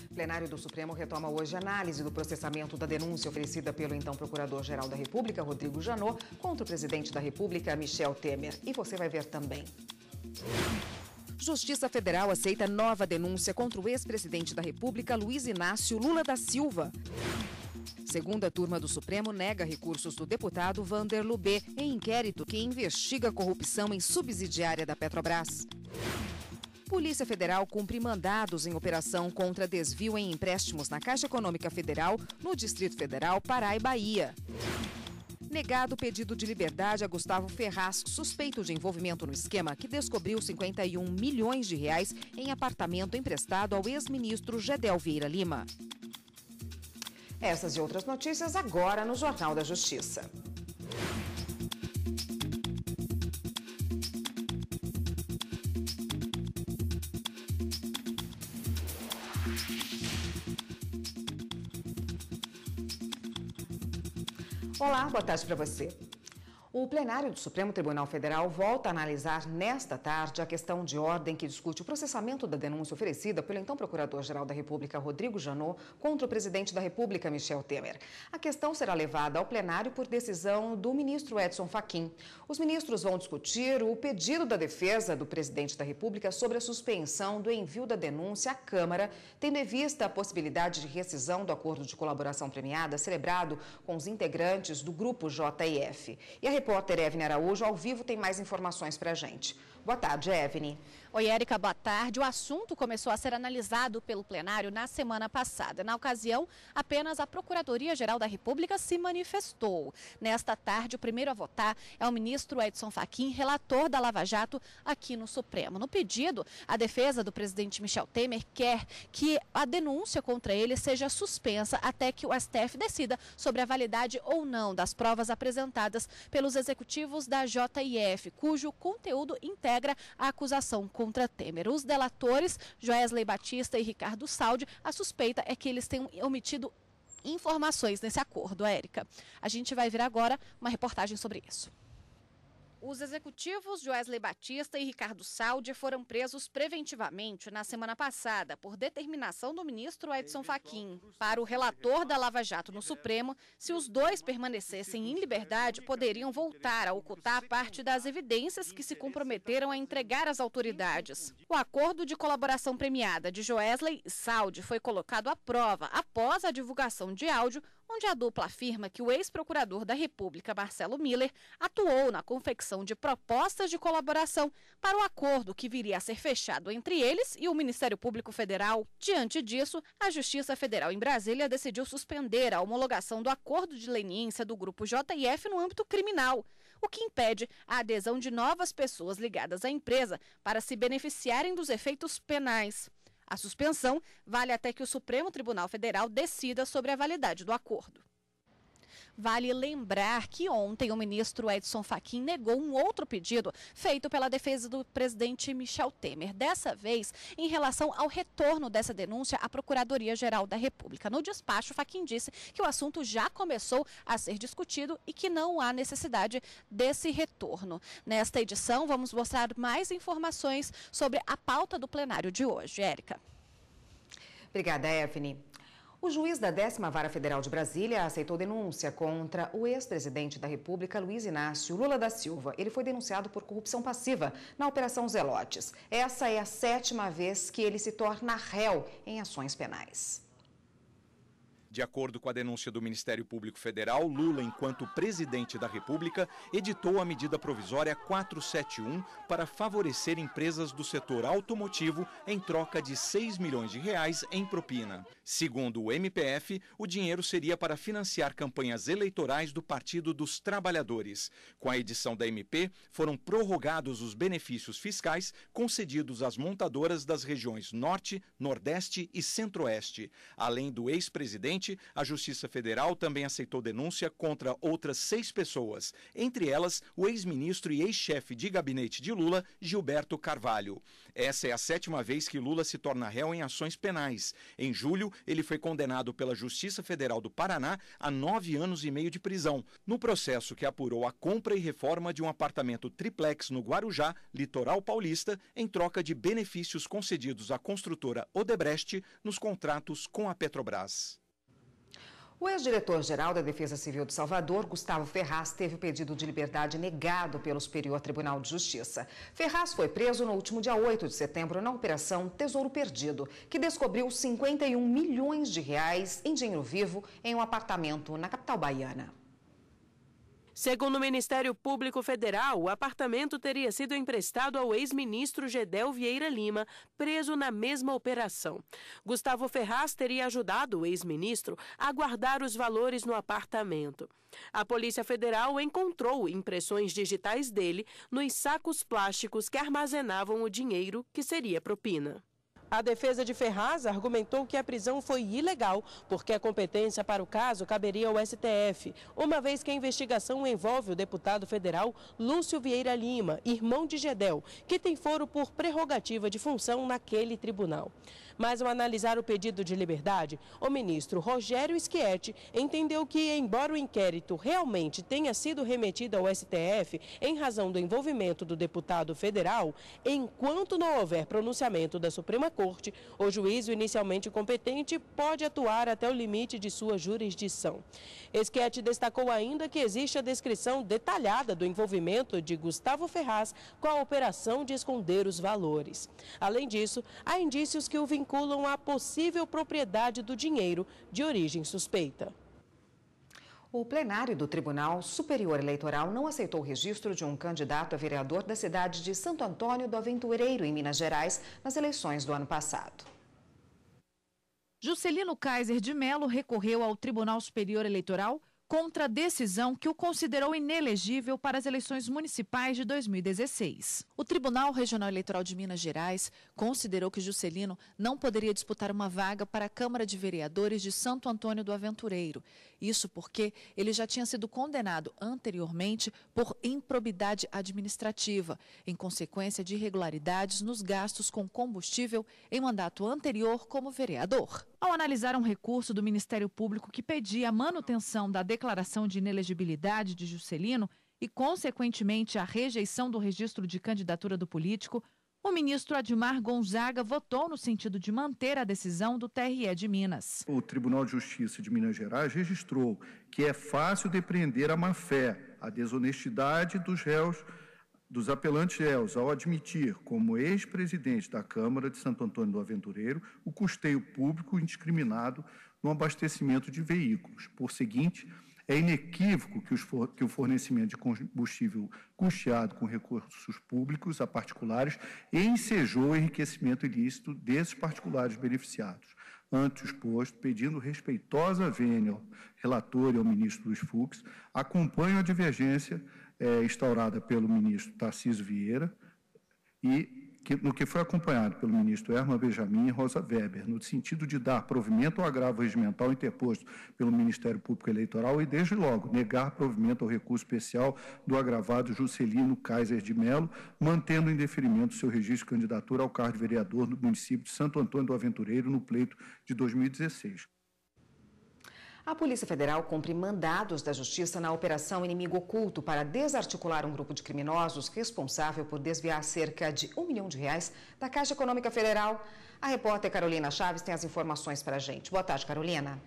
O plenário do Supremo retoma hoje a análise do processamento da denúncia oferecida pelo então Procurador-Geral da República, Rodrigo Janot, contra o presidente da República, Michel Temer. E você vai ver também. Justiça Federal aceita nova denúncia contra o ex-presidente da República, Luiz Inácio Lula da Silva. Segunda turma do Supremo nega recursos do deputado Vander Lubê em inquérito que investiga a corrupção em subsidiária da Petrobras. Polícia Federal cumpre mandados em operação contra desvio em empréstimos na Caixa Econômica Federal, no Distrito Federal, Pará e Bahia. Negado pedido de liberdade a Gustavo Ferraz, suspeito de envolvimento no esquema que descobriu 51 milhões de reais em apartamento emprestado ao ex-ministro Gedel Vieira Lima. Essas e outras notícias agora no Jornal da Justiça. Olá, boa tarde para você. O plenário do Supremo Tribunal Federal volta a analisar nesta tarde a questão de ordem que discute o processamento da denúncia oferecida pelo então Procurador-Geral da República, Rodrigo Janot, contra o presidente da República, Michel Temer. A questão será levada ao plenário por decisão do ministro Edson Fachin. Os ministros vão discutir o pedido da defesa do presidente da República sobre a suspensão do envio da denúncia à Câmara, tendo em vista a possibilidade de rescisão do acordo de colaboração premiada celebrado com os integrantes do Grupo JF. E a repórter Evne Araújo, ao vivo, tem mais informações para a gente. Boa tarde, Evne. Oi, Érica, boa tarde. O assunto começou a ser analisado pelo plenário na semana passada. Na ocasião, apenas a Procuradoria-Geral da República se manifestou. Nesta tarde, o primeiro a votar é o ministro Edson Fachin, relator da Lava Jato aqui no Supremo. No pedido, a defesa do presidente Michel Temer quer que a denúncia contra ele seja suspensa até que o STF decida sobre a validade ou não das provas apresentadas pelos executivos da JF, cujo conteúdo integra a acusação contra Temer. Os delatores, Joesley Batista e Ricardo Saldi, a suspeita é que eles tenham omitido informações nesse acordo, Érica. A gente vai ver agora uma reportagem sobre isso. Os executivos Joesley Batista e Ricardo Saldi foram presos preventivamente na semana passada por determinação do ministro Edson Fachin. Para o relator da Lava Jato no Supremo, se os dois permanecessem em liberdade, poderiam voltar a ocultar parte das evidências que se comprometeram a entregar às autoridades. O acordo de colaboração premiada de Joesley e Saldi foi colocado à prova após a divulgação de áudio, onde a dupla afirma que o ex-procurador da República, Marcelo Miller, atuou na confecção de propostas de colaboração para o acordo que viria a ser fechado entre eles e o Ministério Público Federal. Diante disso, a Justiça Federal em Brasília decidiu suspender a homologação do acordo de leniência do Grupo JF no âmbito criminal, o que impede a adesão de novas pessoas ligadas à empresa para se beneficiarem dos efeitos penais. A suspensão vale até que o Supremo Tribunal Federal decida sobre a validade do acordo. Vale lembrar que ontem o ministro Edson Fachin negou um outro pedido feito pela defesa do presidente Michel Temer. Dessa vez, em relação ao retorno dessa denúncia à Procuradoria-Geral da República. No despacho, Fachin disse que o assunto já começou a ser discutido e que não há necessidade desse retorno. Nesta edição, vamos mostrar mais informações sobre a pauta do plenário de hoje. Érica. Obrigada, Evne. O juiz da 10ª Vara Federal de Brasília aceitou denúncia contra o ex-presidente da República, Luiz Inácio Lula da Silva. Ele foi denunciado por corrupção passiva na Operação Zelotes. Essa é a 7ª vez que ele se torna réu em ações penais. De acordo com a denúncia do Ministério Público Federal, Lula, enquanto presidente da República, editou a medida provisória 471 para favorecer empresas do setor automotivo em troca de 6 milhões de reais em propina. Segundo o MPF, o dinheiro seria para financiar campanhas eleitorais do Partido dos Trabalhadores. Com a edição da MP, foram prorrogados os benefícios fiscais concedidos às montadoras das regiões Norte, Nordeste e Centro-Oeste. Além do ex-presidente, Recentemente, a Justiça Federal também aceitou denúncia contra outras 6 pessoas, entre elas o ex-ministro e ex-chefe de gabinete de Lula, Gilberto Carvalho. Essa é a 7ª vez que Lula se torna réu em ações penais. Em julho, ele foi condenado pela Justiça Federal do Paraná a 9 anos e meio de prisão, no processo que apurou a compra e reforma de um apartamento triplex no Guarujá, litoral paulista, em troca de benefícios concedidos à construtora Odebrecht nos contratos com a Petrobras. O ex-diretor-geral da Defesa Civil de Salvador, Gustavo Ferraz, teve o pedido de liberdade negado pelo Superior Tribunal de Justiça. Ferraz foi preso no último dia 8 de setembro na Operação Tesouro Perdido, que descobriu 51 milhões de reais em dinheiro vivo em um apartamento na capital baiana. Segundo o Ministério Público Federal, o apartamento teria sido emprestado ao ex-ministro Gedel Vieira Lima, preso na mesma operação. Gustavo Ferraz teria ajudado o ex-ministro a guardar os valores no apartamento. A Polícia Federal encontrou impressões digitais dele nos sacos plásticos que armazenavam o dinheiro que seria propina. A defesa de Ferraz argumentou que a prisão foi ilegal, porque a competência para o caso caberia ao STF, uma vez que a investigação envolve o deputado federal Lúcio Vieira Lima, irmão de Gedel, que tem foro por prerrogativa de função naquele tribunal. Mas ao analisar o pedido de liberdade, o ministro Rogério Schietti entendeu que, embora o inquérito realmente tenha sido remetido ao STF em razão do envolvimento do deputado federal, enquanto não houver pronunciamento da Suprema Corte, o juízo inicialmente competente pode atuar até o limite de sua jurisdição. Schietti destacou ainda que existe a descrição detalhada do envolvimento de Gustavo Ferraz com a operação de esconder os valores. Além disso, há indícios que o vinculam à possível propriedade do dinheiro de origem suspeita. O plenário do Tribunal Superior Eleitoral não aceitou o registro de um candidato a vereador da cidade de Santo Antônio do Aventureiro, em Minas Gerais, nas eleições do ano passado. Juscelino Kaiser de Mello recorreu ao Tribunal Superior Eleitoral contra a decisão que o considerou inelegível para as eleições municipais de 2016. O Tribunal Regional Eleitoral de Minas Gerais considerou que Juscelino não poderia disputar uma vaga para a Câmara de Vereadores de Santo Antônio do Aventureiro. Isso porque ele já tinha sido condenado anteriormente por improbidade administrativa, em consequência de irregularidades nos gastos com combustível em mandato anterior como vereador. Ao analisar um recurso do Ministério Público que pedia a manutenção da declaração de inelegibilidade de Juscelino e, consequentemente, a rejeição do registro de candidatura do político, o ministro Admar Gonzaga votou no sentido de manter a decisão do TRE de Minas. O Tribunal de Justiça de Minas Gerais registrou que é fácil depreender a má-fé, a desonestidade dos réus, dos apelantes réus, ao admitir, como ex-presidente da Câmara de Santo Antônio do Aventureiro, o custeio público indiscriminado no abastecimento de veículos. Por seguinte, é inequívoco que o fornecimento de combustível custeado com recursos públicos a particulares ensejou o enriquecimento ilícito desses particulares beneficiados. Ante o exposto, pedindo respeitosa vênia ao relator e ao ministro Luiz Fux, acompanho a divergência instaurada pelo ministro Tarcísio Vieira no que foi acompanhado pelo ministro Herman Benjamin e Rosa Weber, no sentido de dar provimento ao agravo regimental interposto pelo Ministério Público Eleitoral e, desde logo, negar provimento ao recurso especial do agravado Juscelino Kaiser de Mello, mantendo em deferimento seu registro de candidatura ao cargo de vereador do município de Santo Antônio do Aventureiro no pleito de 2016. A Polícia Federal cumpre mandados da Justiça na Operação Inimigo Oculto para desarticular um grupo de criminosos responsável por desviar cerca de R$1 milhão da Caixa Econômica Federal. A repórter Carolina Chaves tem as informações para a gente. Boa tarde, Carolina.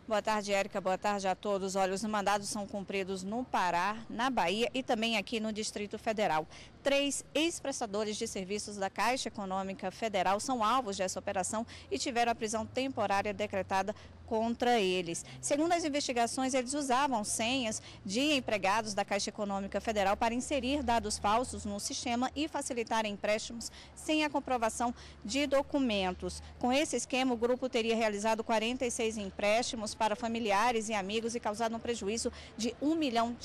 Boa tarde, Érica. Boa tarde a todos. Olha, os mandados são cumpridos no Pará, na Bahia e também aqui no Distrito Federal. 3 ex-prestadores de serviços da Caixa Econômica Federal são alvos dessa operação e tiveram a prisão temporária decretada contra eles. Segundo as investigações, eles usavam senhas de empregados da Caixa Econômica Federal para inserir dados falsos no sistema e facilitar empréstimos sem a comprovação de documentos. Com esse esquema, o grupo teria realizado 46 empréstimos para familiares e amigos e causado um prejuízo de R$1 milhão.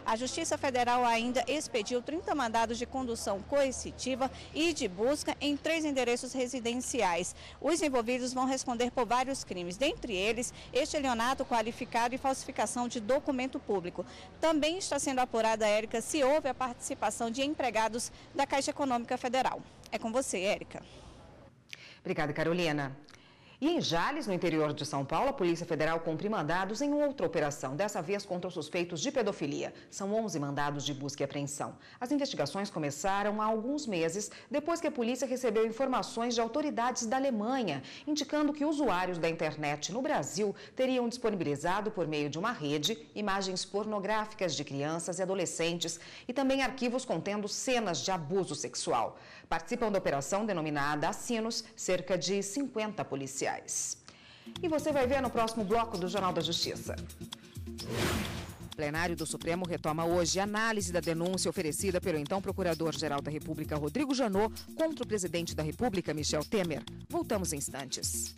A Justiça Federal ainda expediu 30 mandados mandados de condução coercitiva e de busca em 3 endereços residenciais. Os envolvidos vão responder por vários crimes, dentre eles estelionato qualificado e falsificação de documento público. Também está sendo apurada, Érica, se houve a participação de empregados da Caixa Econômica Federal. É com você, Érica. Obrigada, Carolina. E em Jales, no interior de São Paulo, a Polícia Federal cumpre mandados em outra operação, dessa vez contra suspeitos de pedofilia. São 11 mandados de busca e apreensão. As investigações começaram há alguns meses, depois que a polícia recebeu informações de autoridades da Alemanha, indicando que usuários da internet no Brasil teriam disponibilizado, por meio de uma rede, imagens pornográficas de crianças e adolescentes e também arquivos contendo cenas de abuso sexual. Participam da operação denominada Assinos cerca de 50 policiais. E você vai ver no próximo bloco do Jornal da Justiça. O plenário do Supremo retoma hoje a análise da denúncia oferecida pelo então Procurador-Geral da República, Rodrigo Janot, contra o presidente da República, Michel Temer. Voltamos em instantes.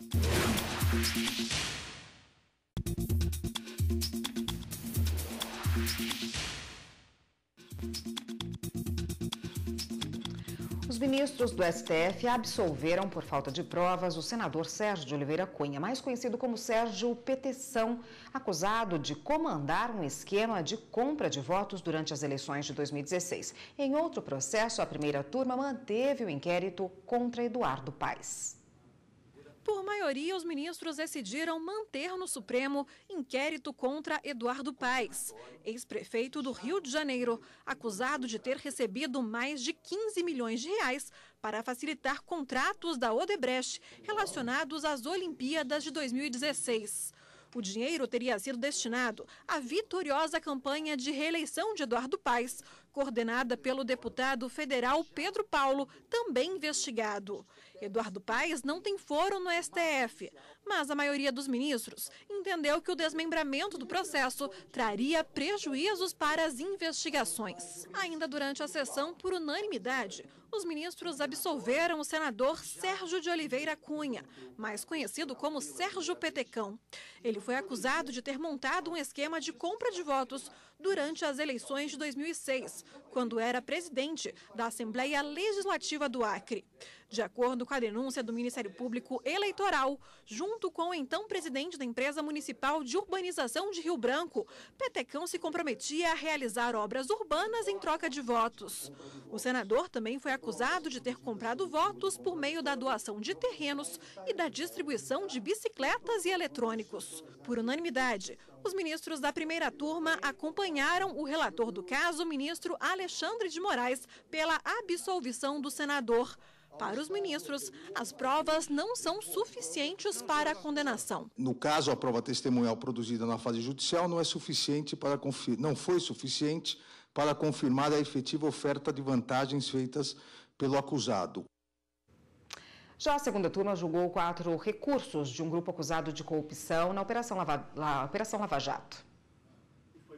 Os ministros do STF absolveram por falta de provas o senador Sérgio de Oliveira Cunha, mais conhecido como Sérgio Peteção, acusado de comandar um esquema de compra de votos durante as eleições de 2016. Em outro processo, a primeira turma manteve o inquérito contra Eduardo Paes. Por maioria, os ministros decidiram manter no Supremo inquérito contra Eduardo Paes, ex-prefeito do Rio de Janeiro, acusado de ter recebido mais de 15 milhões de reais para facilitar contratos da Odebrecht relacionados às Olimpíadas de 2016. O dinheiro teria sido destinado à vitoriosa campanha de reeleição de Eduardo Paes, coordenada pelo deputado federal Pedro Paulo, também investigado. Eduardo Paes não tem foro no STF, mas a maioria dos ministros entendeu que o desmembramento do processo traria prejuízos para as investigações. Ainda durante a sessão, por unanimidade, os ministros absolveram o senador Sérgio de Oliveira Cunha, mais conhecido como Sérgio Petecão. Ele foi acusado de ter montado um esquema de compra de votos durante as eleições de 2006, quando era presidente da Assembleia Legislativa do Acre. De acordo com a denúncia do Ministério Público Eleitoral, junto com o então presidente da Empresa Municipal de Urbanização de Rio Branco, Petecão se comprometia a realizar obras urbanas em troca de votos. O senador também foi acusado de ter comprado votos por meio da doação de terrenos e da distribuição de bicicletas e eletrônicos. Por unanimidade, os ministros da primeira turma acompanharam o relator do caso, o ministro Alexandre de Moraes, pela absolvição do senador. Para os ministros, as provas não são suficientes para a condenação. No caso, a prova testemunhal produzida na fase judicial não foi suficiente para confirmar a efetiva oferta de vantagens feitas pelo acusado. Já a segunda turma julgou 4 recursos de um grupo acusado de corrupção na Operação Lava Jato.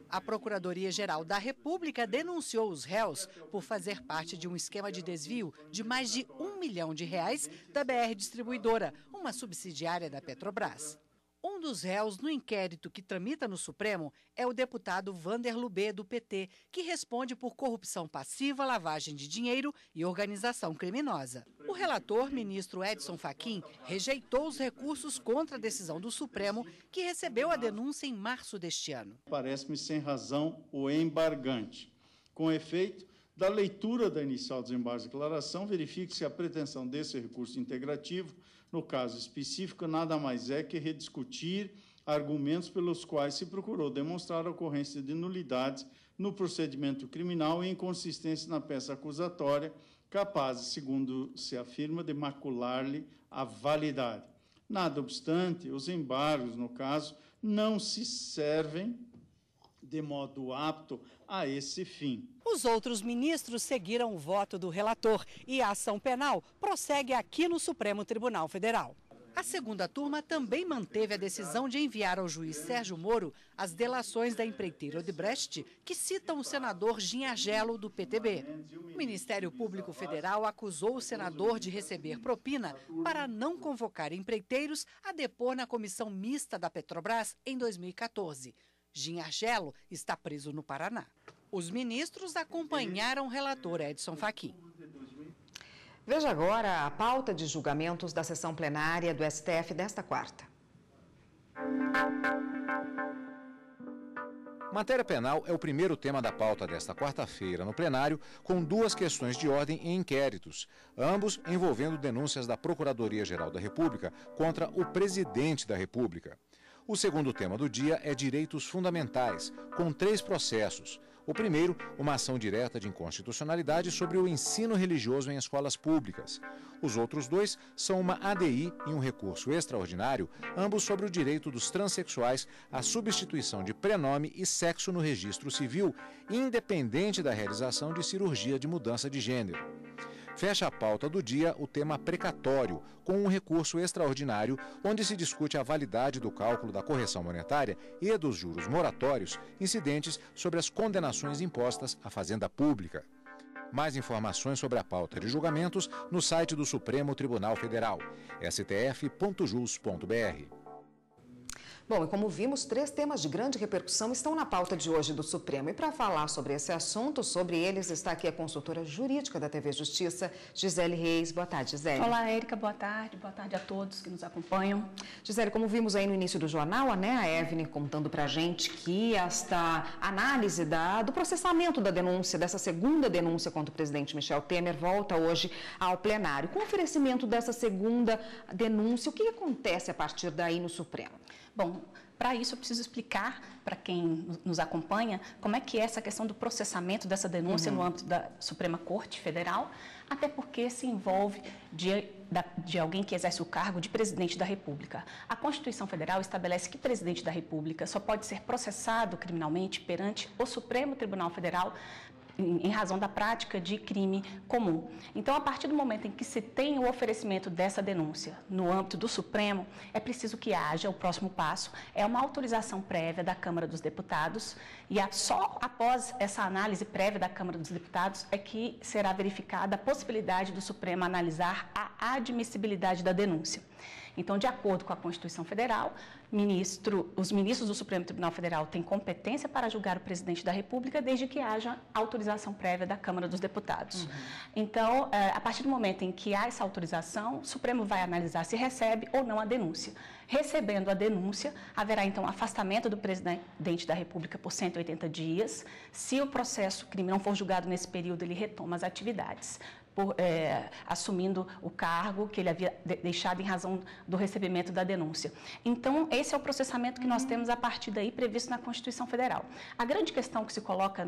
A Procuradoria-Geral da República denunciou os réus por fazer parte de um esquema de desvio de mais de R$1 milhão da BR Distribuidora, uma subsidiária da Petrobras. Um dos réus no inquérito que tramita no Supremo é o deputado Vander Lubê, do PT, que responde por corrupção passiva, lavagem de dinheiro e organização criminosa. O relator, ministro Edson Fachin, rejeitou os recursos contra a decisão do Supremo, que recebeu a denúncia em março deste ano. Parece-me sem razão o embargante. Com efeito, da leitura da inicial desembargo de declaração, verifique-se a pretensão desse recurso integrativo, no caso específico, nada mais é que rediscutir argumentos pelos quais se procurou demonstrar a ocorrência de nulidades no procedimento criminal e inconsistência na peça acusatória, capazes, segundo se afirma, de macular-lhe a validade. Nada obstante, os embargos, no caso, não se servem de modo apto a esse fim. Os outros ministros seguiram o voto do relator e a ação penal prossegue aqui no Supremo Tribunal Federal. A segunda turma também manteve a decisão de enviar ao juiz Sérgio Moro as delações da empreiteira Odebrecht, que citam o senador Ginhargello, do PTB. O Ministério Público Federal acusou o senador de receber propina para não convocar empreiteiros a depor na comissão mista da Petrobras em 2014. Ginhargello está preso no Paraná. Os ministros acompanharam o relator Edson Fachin. Veja agora a pauta de julgamentos da sessão plenária do STF desta quarta. Matéria penal é o primeiro tema da pauta desta quarta-feira no plenário, com 2 questões de ordem em inquéritos, ambos envolvendo denúncias da Procuradoria-Geral da República contra o presidente da República. O segundo tema do dia é direitos fundamentais, com 3 processos. O primeiro, uma ação direta de inconstitucionalidade sobre o ensino religioso em escolas públicas. Os outros 2 são uma ADI e um recurso extraordinário, ambos sobre o direito dos transexuais à substituição de prenome e sexo no registro civil, independente da realização de cirurgia de mudança de gênero. Fecha a pauta do dia o tema precatório, com um recurso extraordinário, onde se discute a validade do cálculo da correção monetária e dos juros moratórios incidentes sobre as condenações impostas à Fazenda Pública. Mais informações sobre a pauta de julgamentos no site do Supremo Tribunal Federal, stf.jus.br. Bom, e como vimos, 3 temas de grande repercussão estão na pauta de hoje do Supremo. E para falar sobre esse assunto, sobre eles, está aqui a consultora jurídica da TV Justiça, Gisele Reis. Boa tarde, Gisele. Olá, Érica. Boa tarde a todos que nos acompanham. Gisele, como vimos aí no início do jornal, a Evne contando para a gente que esta análise do processamento da denúncia, dessa segunda denúncia contra o presidente Michel Temer, volta hoje ao plenário. Com o oferecimento dessa segunda denúncia, o que acontece a partir daí no Supremo? Bom, para isso eu preciso explicar para quem nos acompanha como é que é essa questão do processamento dessa denúncia no âmbito da Suprema Corte Federal, até porque se envolve de alguém que exerce o cargo de presidente da República. A Constituição Federal estabelece que presidente da República só pode ser processado criminalmente perante o Supremo Tribunal Federal em razão da prática de crime comum. Então, a partir do momento em que se tem o oferecimento dessa denúncia no âmbito do Supremo, é preciso que haja, o próximo passo, é uma autorização prévia da Câmara dos Deputados, e só após essa análise prévia da Câmara dos Deputados é que será verificada a possibilidade do Supremo analisar a admissibilidade da denúncia. Então, de acordo com a Constituição Federal, os ministros do Supremo Tribunal Federal têm competência para julgar o presidente da República desde que haja autorização prévia da Câmara dos Deputados. Então, a partir do momento em que há essa autorização, o Supremo vai analisar se recebe ou não a denúncia. Recebendo a denúncia, haverá então afastamento do presidente da República por 180 dias. Se o processo crime não for julgado nesse período, ele retoma as atividades, assumindo o cargo que ele havia deixado em razão do recebimento da denúncia. Então, esse é o processamento que nós temos a partir daí previsto na Constituição Federal. A grande questão que se coloca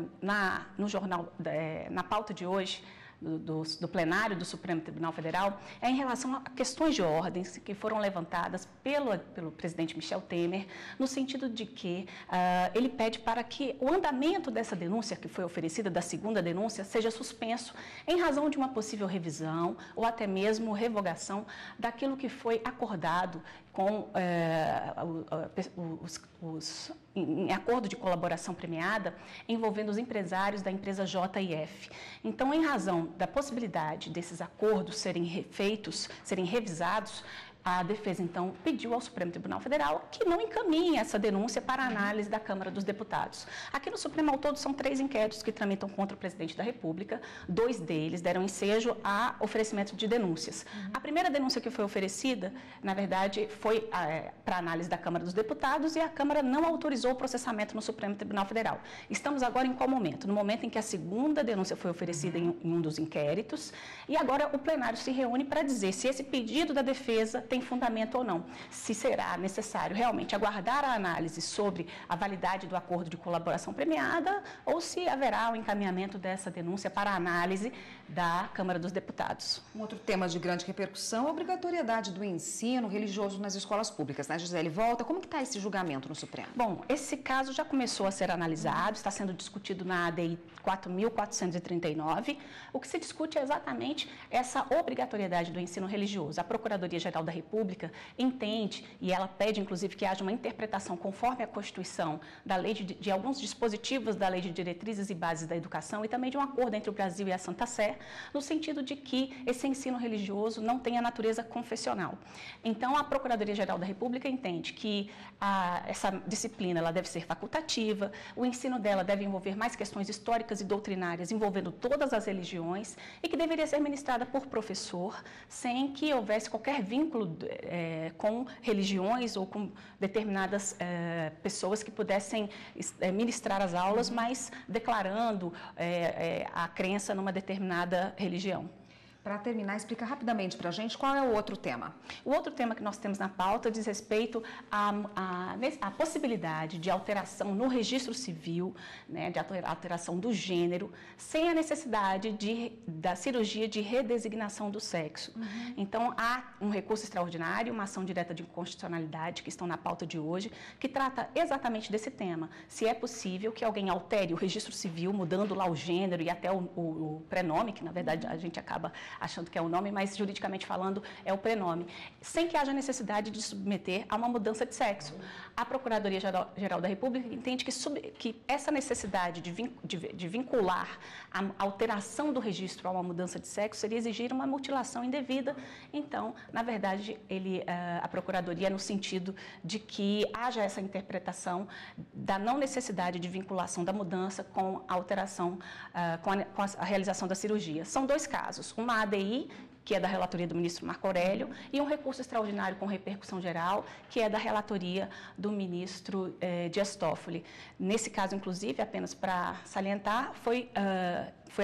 no jornal, na pauta de hoje, do plenário do Supremo Tribunal Federal, é em relação a questões de ordens que foram levantadas pelo presidente Michel Temer, no sentido de que ele pede para que o andamento dessa denúncia que foi oferecida, da segunda denúncia, seja suspenso em razão de uma possível revisão ou até mesmo revogação daquilo que foi acordado com em acordo de colaboração premiada envolvendo os empresários da empresa JIF. Então, em razão da possibilidade desses acordos serem revisados, a defesa, então, pediu ao Supremo Tribunal Federal que não encaminhe essa denúncia para a análise da Câmara dos Deputados. Aqui no Supremo, ao todo, são 3 inquéritos que tramitam contra o presidente da República. 2 deles deram ensejo a oferecimento de denúncias. A primeira denúncia que foi oferecida, na verdade, foi para análise da Câmara dos Deputados e a Câmara não autorizou o processamento no Supremo Tribunal Federal. Estamos agora em qual momento? No momento em que a segunda denúncia foi oferecida em um dos inquéritos e agora o plenário se reúne para dizer se esse pedido da defesa tem fundamento ou não, se será necessário realmente aguardar a análise sobre a validade do acordo de colaboração premiada ou se haverá o encaminhamento dessa denúncia para a análise da Câmara dos Deputados. Um outro tema de grande repercussão é a obrigatoriedade do ensino religioso nas escolas públicas, né, Gisele? Volta, como que está esse julgamento no Supremo? Bom, esse caso já começou a ser analisado, está sendo discutido na ADI 4.439. O que se discute é exatamente essa obrigatoriedade do ensino religioso. A Procuradoria-Geral da República República entende, e ela pede, inclusive, que haja uma interpretação conforme a Constituição da lei de alguns dispositivos da Lei de Diretrizes e Bases da Educação e também de um acordo entre o Brasil e a Santa Sé, no sentido de que esse ensino religioso não tenha natureza confessional. Então, a Procuradoria-Geral da República entende que essa disciplina ela deve ser facultativa, o ensino dela deve envolver mais questões históricas e doutrinárias envolvendo todas as religiões e que deveria ser ministrada por professor, sem que houvesse qualquer vínculo com religiões ou com determinadas pessoas que pudessem ministrar as aulas, mas declarando a crença numa determinada religião. Para terminar, explica rapidamente para a gente qual é o outro tema. O outro tema que nós temos na pauta diz respeito à possibilidade de alteração no registro civil, né, de alteração do gênero, sem a necessidade da cirurgia de redesignação do sexo. Então, há um recurso extraordinário, uma ação direta de inconstitucionalidade que estão na pauta de hoje, que trata exatamente desse tema. Se é possível que alguém altere o registro civil, mudando lá o gênero e até o prenome, que na verdade a gente acaba achando que é o nome, mas juridicamente falando é o prenome, sem que haja necessidade de submeter a uma mudança de sexo. A Procuradoria-Geral da República entende que essa necessidade de vincular a alteração do registro a uma mudança de sexo seria exigir uma mutilação indevida. Então, na verdade, a Procuradoria, no sentido de que haja essa interpretação da não necessidade de vinculação da mudança com a alteração, com a realização da cirurgia. São dois casos, uma ADI, que é da relatoria do ministro Marco Aurélio, e um recurso extraordinário com repercussão geral, que é da relatoria do ministro Dias Toffoli. Nesse caso, inclusive, apenas para salientar, foi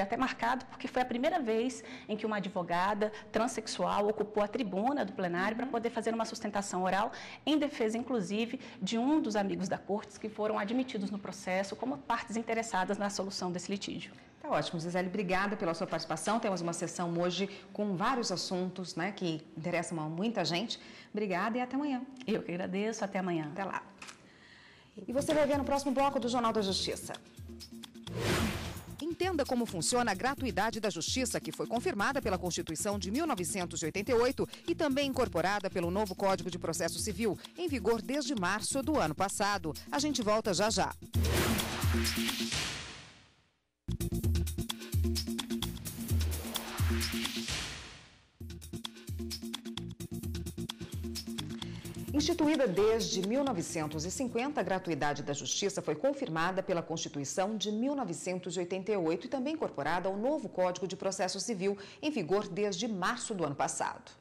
até marcado porque foi a primeira vez em que uma advogada transexual ocupou a tribuna do plenário para poder fazer uma sustentação oral, em defesa, inclusive, de um dos amigos da Corte que foram admitidos no processo como partes interessadas na solução desse litígio. Tá ótimo, Gisele, obrigada pela sua participação. Temos uma sessão hoje com vários assuntos, né, que interessam a muita gente. Obrigada e até amanhã. Eu que agradeço, até amanhã. Até lá. E você vai ver no próximo bloco do Jornal da Justiça. Entenda como funciona a gratuidade da justiça, que foi confirmada pela Constituição de 1988 e também incorporada pelo novo Código de Processo Civil, em vigor desde março do ano passado. A gente volta já já. Instituída desde 1950, a gratuidade da justiça foi confirmada pela Constituição de 1988 e também incorporada ao novo Código de Processo Civil, em vigor desde março do ano passado.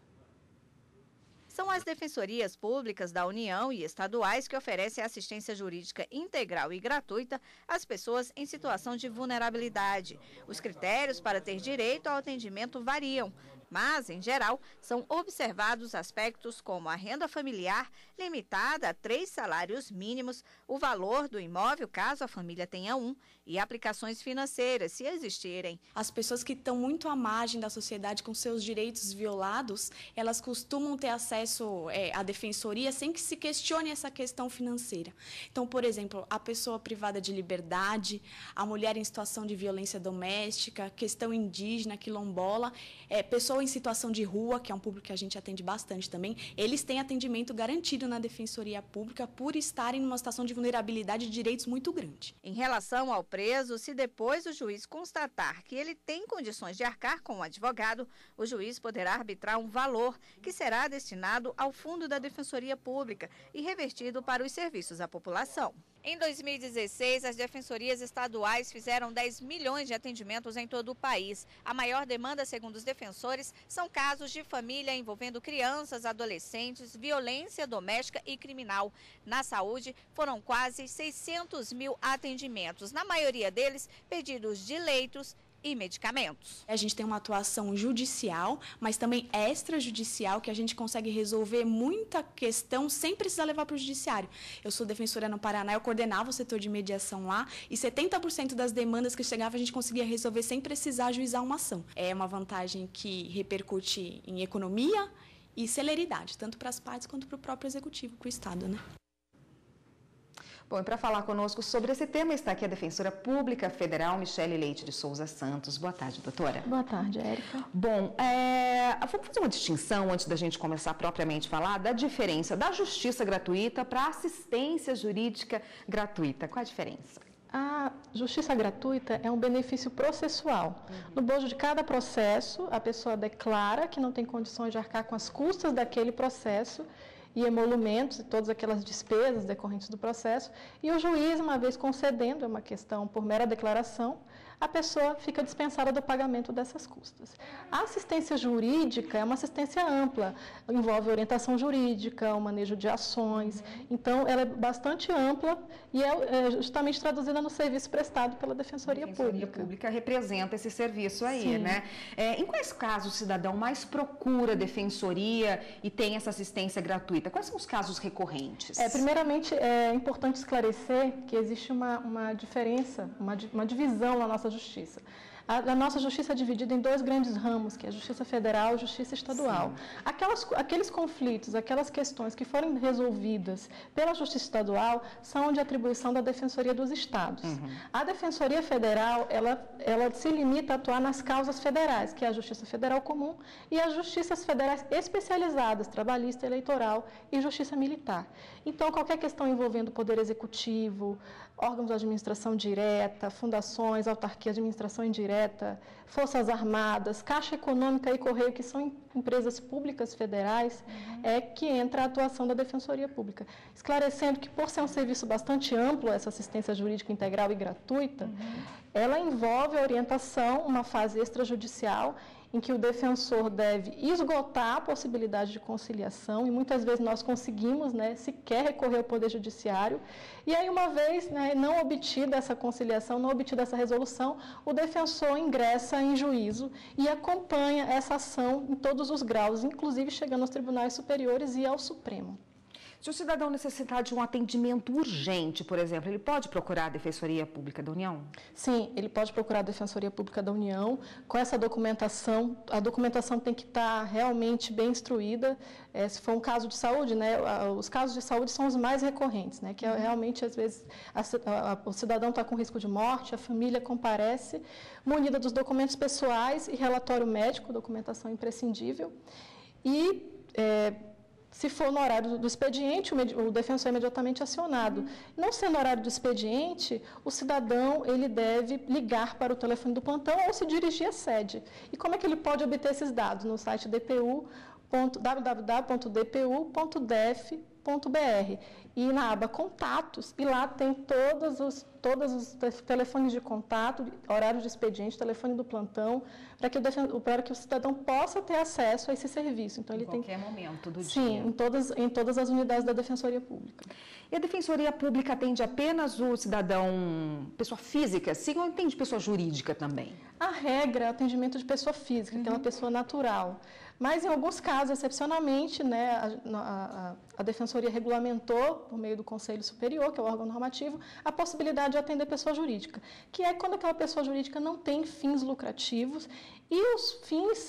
São as defensorias públicas da União e estaduais que oferecem assistência jurídica integral e gratuita às pessoas em situação de vulnerabilidade. Os critérios para ter direito ao atendimento variam, mas, em geral, são observados aspectos como a renda familiar, limitada a 3 salários mínimos, o valor do imóvel, caso a família tenha um, e aplicações financeiras, se existirem. As pessoas que estão muito à margem da sociedade com seus direitos violados, elas costumam ter acesso à defensoria sem que se questione essa questão financeira. Então, por exemplo, a pessoa privada de liberdade, a mulher em situação de violência doméstica, questão indígena, quilombola, pessoa em situação de rua, que é um público que a gente atende bastante também, eles têm atendimento garantido na Defensoria Pública por estarem numa situação de vulnerabilidade de direitos muito grande. Em relação ao preso, se depois o juiz constatar que ele tem condições de arcar com o advogado, o juiz poderá arbitrar um valor que será destinado ao Fundo da Defensoria Pública e revertido para os serviços à população. Em 2016, as defensorias estaduais fizeram 10 milhões de atendimentos em todo o país. A maior demanda, segundo os defensores, são casos de família envolvendo crianças, adolescentes, violência doméstica e criminal. Na saúde, foram quase 600 mil atendimentos, na maioria deles pedidos de leitos e medicamentos. A gente tem uma atuação judicial, mas também extrajudicial, que a gente consegue resolver muita questão sem precisar levar para o judiciário. Eu sou defensora no Paraná, eu coordenava o setor de mediação lá, e 70% das demandas que chegavam a gente conseguia resolver sem precisar ajuizar uma ação. É uma vantagem que repercute em economia e celeridade, tanto para as partes quanto para o próprio executivo, para o Estado, né? Bom, e para falar conosco sobre esse tema está aqui a Defensora Pública Federal, Michele Leite de Souza Santos. Boa tarde, doutora. Boa tarde, Érica. Bom, vamos fazer uma distinção, antes da gente começar propriamente a falar, da diferença da justiça gratuita para a assistência jurídica gratuita. Qual a diferença? A justiça gratuita é um benefício processual. No bojo de cada processo, a pessoa declara que não tem condições de arcar com as custas daquele processo e emolumentos e todas aquelas despesas decorrentes do processo, e o juiz, uma vez concedendo, é uma questão por mera declaração, a pessoa fica dispensada do pagamento dessas custas. A assistência jurídica é uma assistência ampla, envolve orientação jurídica, o manejo de ações, então ela é bastante ampla e é justamente traduzida no serviço prestado pela Defensoria Pública. A Defensoria Pública representa esse serviço aí, Sim. né? Em quais casos o cidadão mais procura defensoria e tem essa assistência gratuita? Quais são os casos recorrentes? Primeiramente, é importante esclarecer que existe uma diferença, uma divisão na nossa justiça. A nossa justiça é dividida em dois grandes ramos, que é a Justiça Federal e a Justiça Estadual. Aqueles conflitos, aquelas questões que forem resolvidas pela Justiça Estadual são de atribuição da Defensoria dos Estados. A Defensoria Federal, ela se limita a atuar nas causas federais, que é a Justiça Federal Comum e as Justiças Federais especializadas, Trabalhista, Eleitoral e Justiça Militar. Então, qualquer questão envolvendo o Poder Executivo, órgãos de administração direta, fundações, autarquia, administração indireta, Forças Armadas, Caixa Econômica e Correio, que são empresas públicas federais, é que entra a atuação da Defensoria Pública. Esclarecendo que, por ser um serviço bastante amplo, essa assistência jurídica integral e gratuita, ela envolve a orientação, uma fase extrajudicial, em que o defensor deve esgotar a possibilidade de conciliação, e muitas vezes nós conseguimos, sequer recorrer ao Poder Judiciário, e aí uma vez não obtida essa conciliação, não obtida essa resolução, o defensor ingressa em juízo e acompanha essa ação em todos os graus, inclusive chegando aos tribunais superiores e ao Supremo. Se o cidadão necessitar de um atendimento urgente, por exemplo, ele pode procurar a Defensoria Pública da União? Sim, ele pode procurar a Defensoria Pública da União com essa documentação. A documentação tem que estar realmente bem instruída. Se for um caso de saúde, os casos de saúde são os mais recorrentes, que realmente, às vezes, o cidadão está com risco de morte, a família comparece, munida dos documentos pessoais e relatório médico, documentação imprescindível. E se for no horário do expediente, o defensor é imediatamente acionado. Não sendo horário do expediente, o cidadão ele deve ligar para o telefone do plantão ou se dirigir à sede. E como é que ele pode obter esses dados? No site www.def.br e na aba Contatos, e lá tem todos os telefones de contato, horário de expediente, telefone do plantão, para que o cidadão possa ter acesso a esse serviço. Então, ele qualquer momento do dia. Sim, em todas as unidades da Defensoria Pública. E a Defensoria Pública atende apenas o cidadão, pessoa física, sim, ou atende pessoa jurídica também? A regra é o atendimento de pessoa física, que é uma pessoa natural. Mas, em alguns casos, excepcionalmente, a Defensoria regulamentou, por meio do Conselho Superior, que é o órgão normativo, a possibilidade de atender pessoa jurídica, que é quando aquela pessoa jurídica não tem fins lucrativos e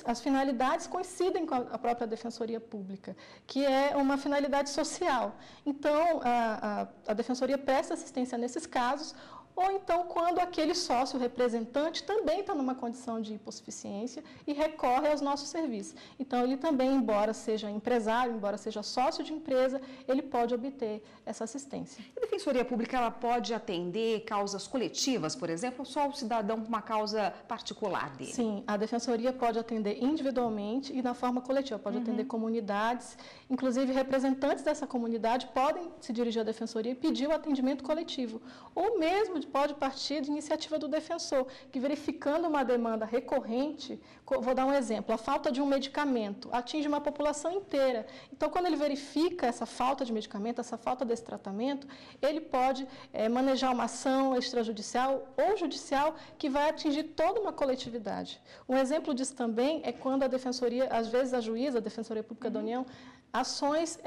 as finalidades coincidem com a própria Defensoria Pública, que é uma finalidade social. Então, a Defensoria presta assistência nesses casos, ou então quando aquele sócio representante também está numa condição de hipossuficiência e recorre aos nossos serviços. Então, ele também, embora seja empresário, embora seja sócio de empresa, ele pode obter essa assistência. A Defensoria Pública ela pode atender causas coletivas, por exemplo, ou só o cidadão com uma causa particular dele? Sim, a Defensoria pode atender individualmente e na forma coletiva, pode atender comunidades, inclusive representantes dessa comunidade podem se dirigir à Defensoria e pedir o atendimento coletivo, ou mesmo pode partir de iniciativa do defensor, que verificando uma demanda recorrente, vou dar um exemplo, a falta de um medicamento atinge uma população inteira. Então, quando ele verifica essa falta de medicamento, essa falta desse tratamento, ele pode manejar uma ação extrajudicial ou judicial que vai atingir toda uma coletividade. Um exemplo disso também é quando a Defensoria, às vezes a juíza, a Defensoria Pública da União, ações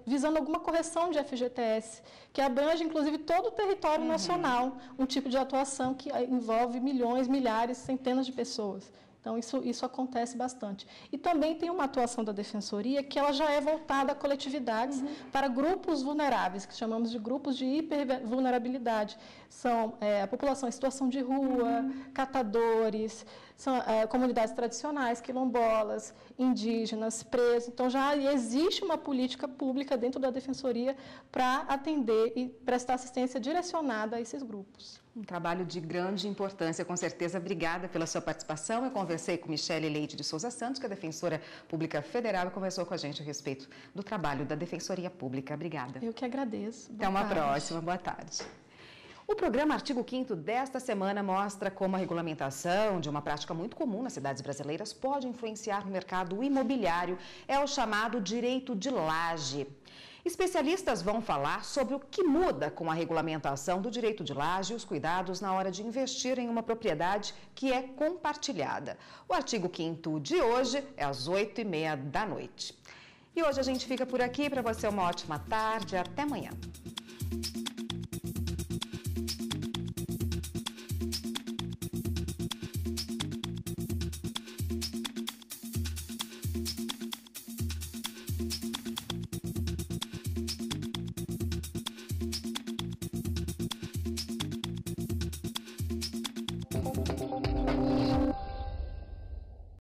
visando alguma correção de FGTS, que abrange, inclusive, todo o território nacional, um tipo de atuação que envolve milhões, milhares, centenas de pessoas. Então, Então, isso acontece bastante. E também tem uma atuação da Defensoria que ela já é voltada a coletividades para grupos vulneráveis, que chamamos de grupos de hipervulnerabilidade. São a população em situação de rua, catadores, são comunidades tradicionais, quilombolas, indígenas, presos. Então, já existe uma política pública dentro da Defensoria para atender e prestar assistência direcionada a esses grupos. Um trabalho de grande importância, com certeza. Obrigada pela sua participação. Eu conversei com Michele Leite de Souza Santos, que é defensora pública federal, e conversou com a gente a respeito do trabalho da Defensoria Pública. Obrigada. Eu que agradeço. Até uma próxima. Boa tarde. O programa Artigo 5º desta semana mostra como a regulamentação de uma prática muito comum nas cidades brasileiras pode influenciar no mercado imobiliário. É o chamado direito de laje. Especialistas vão falar sobre o que muda com a regulamentação do direito de laje e os cuidados na hora de investir em uma propriedade que é compartilhada. O artigo 5º de hoje é às 8h30 da noite. E hoje a gente fica por aqui. Para você, uma ótima tarde. Até amanhã.